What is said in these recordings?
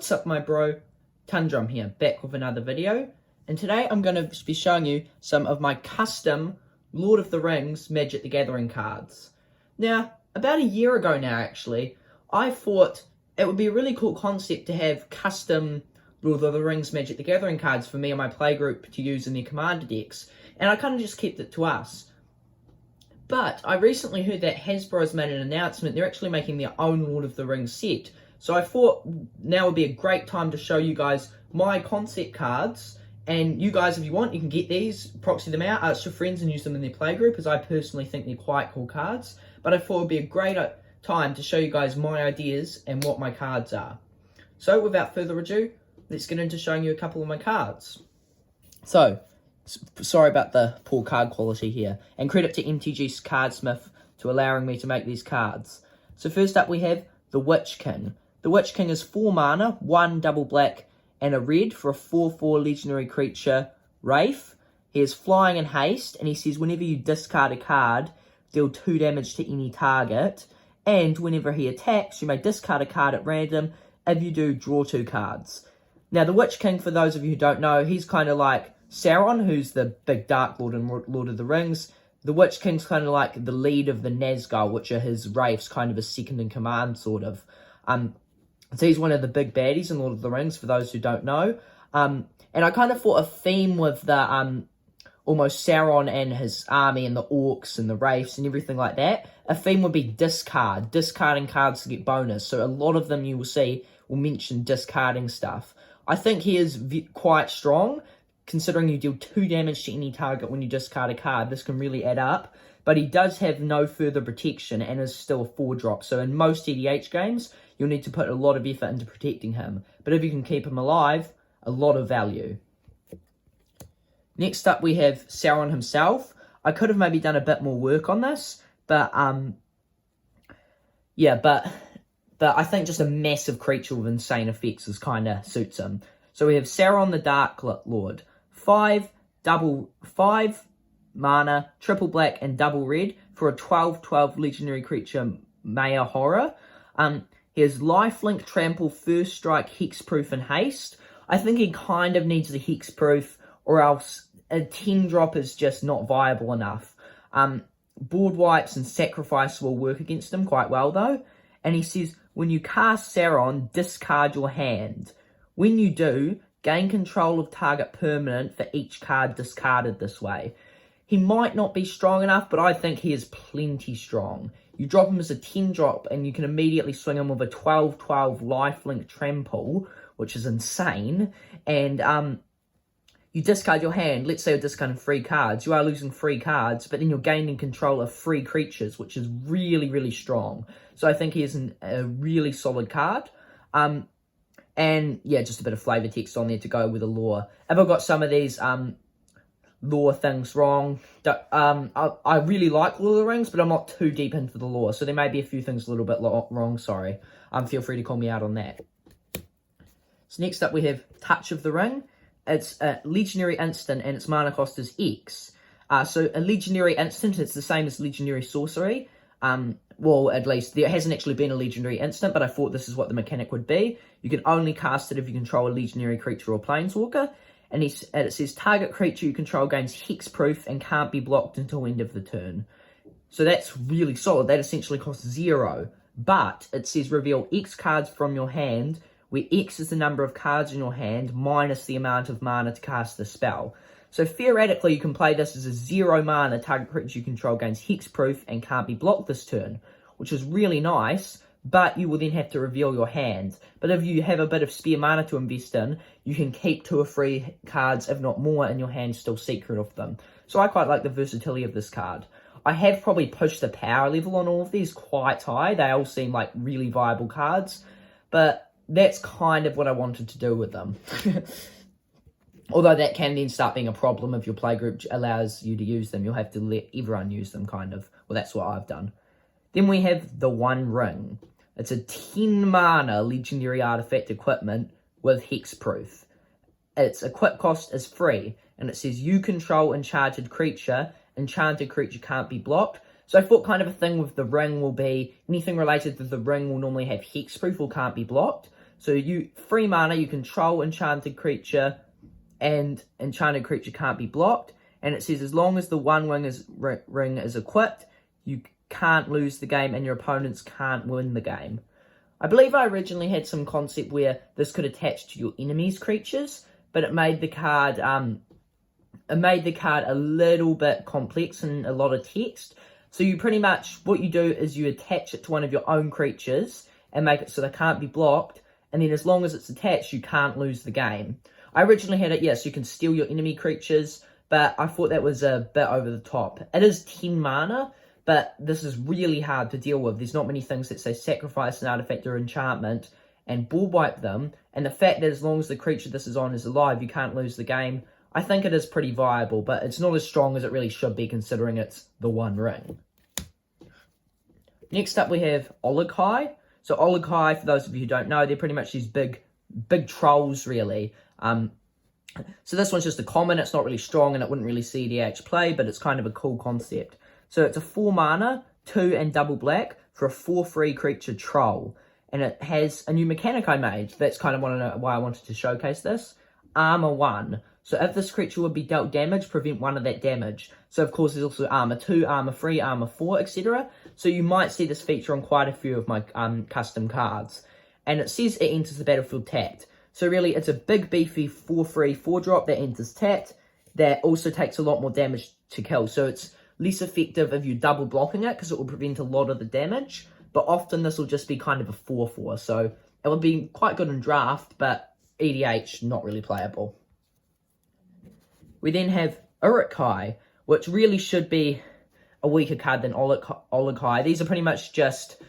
What's up, my bro? Tundrum here, back with another video, and today I'm going to be showing you some of my custom Lord of the Rings Magic the Gathering cards. Now, about a year ago now actually, I thought it would be a really cool concept to have custom Lord of the Rings Magic the Gathering cards for me and my playgroup to use in their commander decks, and I kind of just kept it to us. But I recently heard that Hasbro has made an announcement. They're actually making their own Lord of the Rings set. So I thought now would be a great time to show you guys my concept cards. And you guys, if you want, you can get these, proxy them out, ask your friends and use them in their playgroup, as I personally think they're quite cool cards. But I thought it would be a great time to show you guys my ideas and what my cards are. So without further ado, let's get into showing you a couple of my cards. So, sorry about the poor card quality here. And credit to MTG Cardsmith to allowing me to make these cards. So first up we have the Witchkin. The Witchkin is 4 mana, 1 double black, and a red for a 4/4 legendary creature, Wraith. He has flying and haste, and he says whenever you discard a card, deal 2 damage to any target. And whenever he attacks, you may discard a card at random. If you do, draw 2 cards. Now, the Witchkin, for those of you who don't know, he's kind of like Sauron, who's the big Dark Lord in Lord of the Rings. The Witchkin's kind of like the lead of the Nazgul, which are his Wraiths, kind of a second in command, sort of. So he's one of the big baddies in Lord of the Rings, for those who don't know. And I kind of thought a theme with the almost Sauron and his army and the orcs and the wraiths and everything like that. A theme would be discarding cards to get bonus. So a lot of them you will see will mention discarding stuff. I think he is quite strong, considering you deal 2 damage to any target when you discard a card. This can really add up. But he does have no further protection and is still a 4-drop. So in most EDH games, you'll need to put a lot of effort into protecting him. But if you can keep him alive, a lot of value. Next up, we have Sauron himself. I could have maybe done a bit more work on this, but yeah, but I think just a massive creature with insane effects is kind of suits him. So we have Sauron the Dark Lord, 5 mana, triple black and double red for a 12/12 legendary creature, Maya Horror. He has lifelink, trample, first strike, hexproof, and haste. I think he kind of needs the hexproof, or else a 10-drop is just not viable enough. Board wipes and sacrifice will work against him quite well, though. And he says, when you cast Sauron, discard your hand. When you do, gain control of target permanent for each card discarded this way. He might not be strong enough, but I think he is plenty strong. You drop him as a 10-drop, and you can immediately swing him with a 12/12 lifelink trample, which is insane. And you discard your hand. Let's say you're discarding 3 cards. You are losing 3 cards, but then you're gaining control of 3 creatures, which is really, really strong. So I think he is a really solid card. And yeah, just a bit of flavor text on there to go with the lore. If I've got some of these lore things wrong, I really like Lord of the Rings, but I'm not too deep into the lore, so there may be a few things a little bit wrong, sorry. Feel free to call me out on that. So next up we have Touch of the Ring. It's a legendary instant and its mana cost is X. So a legendary instant, it's the same as legendary sorcery. Well, at least there hasn't actually been a legendary instant, but I thought this is what the mechanic would be. You can only cast it if you control a legendary creature or planeswalker. And it says, target creature you control gains hexproof and can't be blocked until end of the turn. So that's really solid. That essentially costs 0. But it says reveal X cards from your hand, where X is the number of cards in your hand minus the amount of mana to cast the spell. So theoretically, you can play this as a 0 mana target creature you control gains hexproof and can't be blocked this turn, which is really nice. But you will then have to reveal your hand. But if you have a bit of spare mana to invest in, you can keep 2 or 3 cards, if not more, in your hand still secret of them. So I quite like the versatility of this card. I have probably pushed the power level on all of these quite high. They all seem like really viable cards. But that's kind of what I wanted to do with them. Although that can then start being a problem if your playgroup allows you to use them. You'll have to let everyone use them, kind of. Well, that's what I've done. Then we have the One Ring. It's a 10 mana legendary artifact equipment with hexproof. Its equip cost is free, and it says you control enchanted creature can't be blocked. So I thought kind of a thing with the ring will be anything related to the ring will normally have hexproof or can't be blocked. So you 3 mana, you control enchanted creature, and enchanted creature can't be blocked. And it says as long as the one ring is equipped, you can't lose the game and your opponents can't win the game. I believe I originally had some concept where this could attach to your enemy's creatures, but it made the card a little bit complex and a lot of text. So you pretty much, what you do is you attach it to one of your own creatures and make it so they can't be blocked. And then as long as it's attached, you can't lose the game. I originally had it, yes, you can steal your enemy creatures, but I thought that was a bit over the top. It is 10 mana, but this is really hard to deal with. There's not many things that say sacrifice an artifact or enchantment and ball wipe them. And the fact that as long as the creature this is on is alive, you can't lose the game, I think it is pretty viable, but it's not as strong as it really should be considering it's the one ring. Next up we have Olokai. So Olokai, for those of you who don't know, they're pretty much these big trolls, really. So this one's just a common. It's not really strong and it wouldn't really see EDH play, but it's kind of a cool concept. So it's a 4 mana, 2 and double black for a 4/3 creature troll. And it has a new mechanic I made. That's kind of why I wanted to showcase this. Armor 1. So if this creature would be dealt damage, prevent 1 of that damage. So of course there's also Armor 2, Armor 3, Armor 4, etc. So you might see this feature on quite a few of my custom cards. And it says it enters the battlefield tapped. So really it's a big beefy 4/3 4-drop that enters tapped. That also takes a lot more damage to kill. So it's less effective if you're double blocking it because it will prevent a lot of the damage. But often this will just be kind of a 4/4. So it would be quite good in draft, but EDH not really playable. We then have Urukkai, which really should be a weaker card than Olokai. These are pretty much just,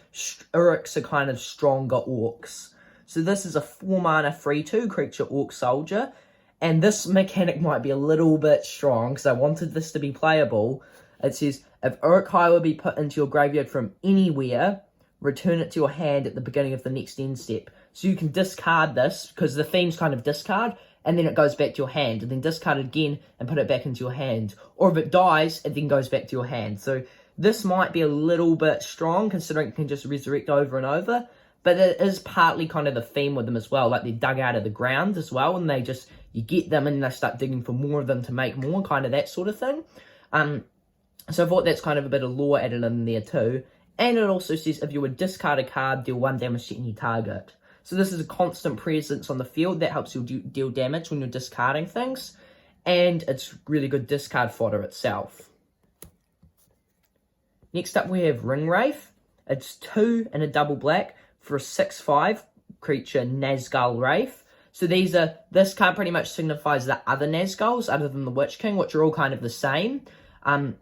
Uruks are kind of stronger orcs. So this is a 4 mana 3/2 creature Orc Soldier. And this mechanic might be a little bit strong because I wanted this to be playable. It says, if Urukkai will be put into your graveyard from anywhere, return it to your hand at the beginning of the next end step. So you can discard this because the theme's kind of discard. And then it goes back to your hand, and then discard it again and put it back into your hand. Or if it dies, it then goes back to your hand. So this might be a little bit strong, considering it can just resurrect over and over. But it is partly kind of the theme with them as well. Like they're dug out of the ground as well, and you get them and they start digging for more of them to make more, kind of that sort of thing. So I thought that's kind of a bit of lore added in there too. And it also says if you would discard a card, deal 1 damage to any target. So this is a constant presence on the field that helps you deal damage when you're discarding things. And it's really good discard fodder itself. Next up we have Wraith. It's 2 and a double black for a 6/5 creature Nazgul Wraith. So this card pretty much signifies the other Nazguls other than the Witchkin, which are all kind of the same. And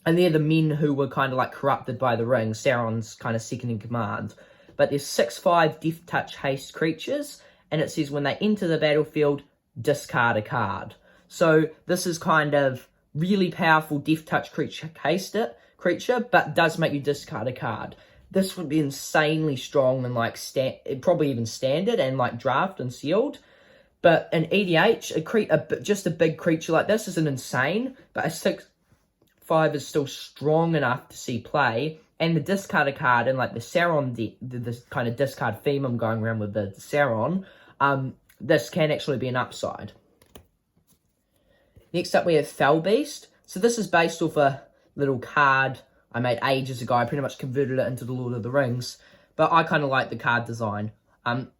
they're the men who were kind of like corrupted by the ring, Sauron's kind of second in command. But there's 6/5 Death Touch Haste creatures, and it says when they enter the battlefield, discard a card. So this is kind of really powerful Death Touch creature, but does make you discard a card. This would be insanely strong and like probably even standard and like draft and sealed. But in EDH, just a big creature like this isn't insane, but a 6/5 is still strong enough to see play. And the discard a card and like the Sauron, the kind of discard theme I'm going around with the Sauron, this can actually be an upside. Next up we have Fellbeast. So this is based off a little card I made ages ago. I pretty much converted it into the Lord of the Rings. But I kind of like the card design.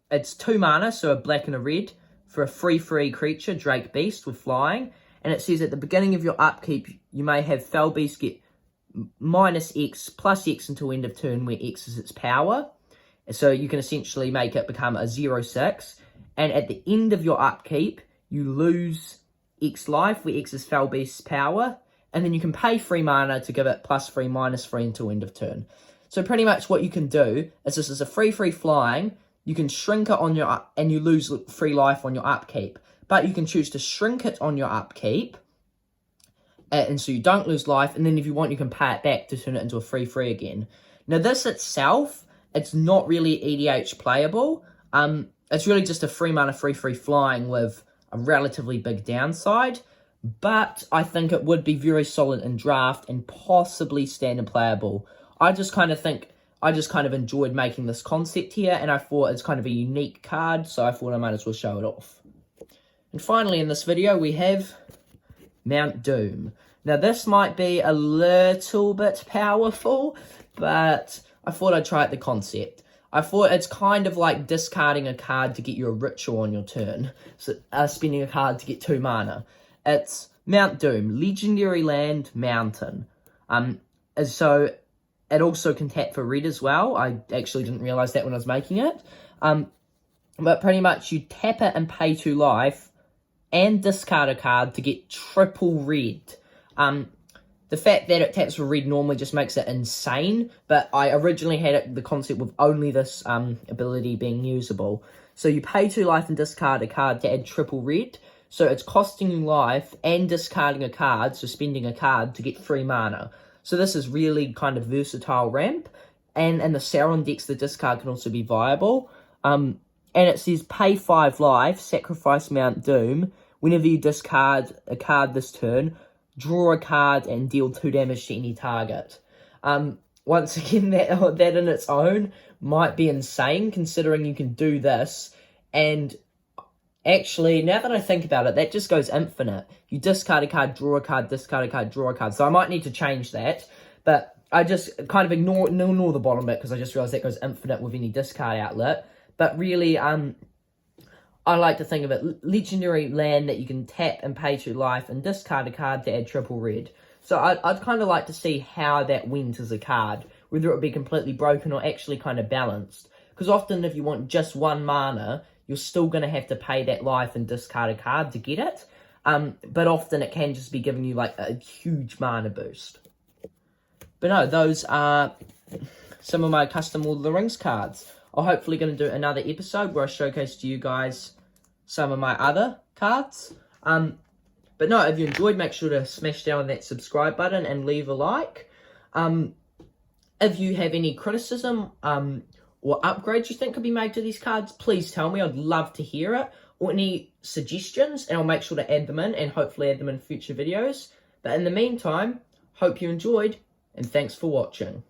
It's 2 mana, so a black and a red, for a 3/3 creature, Drake Beast with flying. And it says at the beginning of your upkeep, you may have Fellbeast get -X plus X until end of turn, where X is its power. So you can essentially make it become a 0/6. And at the end of your upkeep, you lose X life, where X is Fellbeast's power. And then you can pay 3 mana to give it +3, -3 until end of turn. So pretty much what you can do is this is a 3/3 flying. You can shrink it on and you lose 3 life on your upkeep. But you can choose to shrink it on your upkeep. And so you don't lose life, and then if you want, you can pay it back to turn it into a 3/3 again. Now this itself, it's not really EDH playable. It's really just a 3 mana 3/3 flying with a relatively big downside, but I think it would be very solid in draft and possibly standard playable. I just kind of think I just kind of enjoyed making this concept here, and I thought it's kind of a unique card, so I thought I might as well show it off. And finally in this video we have Mount Doom. Now this might be a little bit powerful, but I thought I'd try out the concept. I thought it's kind of like discarding a card to get you a ritual on your turn. So spending a card to get 2 mana. It's Mount Doom, legendary land, mountain. And so it also can tap for red as well. I actually didn't realise that when I was making it. But pretty much you tap it and pay 2 life and discard a card to get triple red. The fact that it taps for red normally just makes it insane, but I originally had the concept with only this ability being usable. So you pay 2 life and discard a card to add triple red, so it's costing you life and discarding a card, so spending a card to get 3 mana. So this is really kind of versatile ramp, and in the Sauron decks the discard can also be viable. And it says pay 5 life, sacrifice Mount Doom. Whenever you discard a card this turn, draw a card and deal 2 damage to any target. Once again, that in its own might be insane, considering you can do this. And actually, now that I think about it, that just goes infinite. You discard a card, draw a card, discard a card, draw a card. So I might need to change that. But I just kind of ignore the bottom bit, because I just realised that goes infinite with any discard outlet. But really, I like to think of it, legendary land that you can tap and pay 2 life and discard a card to add triple red. So I'd kind of like to see how that went as a card, whether it would be completely broken or actually kind of balanced. Because often if you want just 1 mana, you're still going to have to pay that life and discard a card to get it. But often it can just be giving you like a huge mana boost. But no, those are some of my custom Lord of the Rings cards. I'm hopefully going to do another episode where I showcase to you guys some of my other cards. But no, if you enjoyed, make sure to smash down that subscribe button and leave a like. If you have any criticism or upgrades you think could be made to these cards, please tell me. I'd love to hear it. Or any suggestions, and I'll make sure to add them in and hopefully add them in future videos. But in the meantime, hope you enjoyed, and thanks for watching.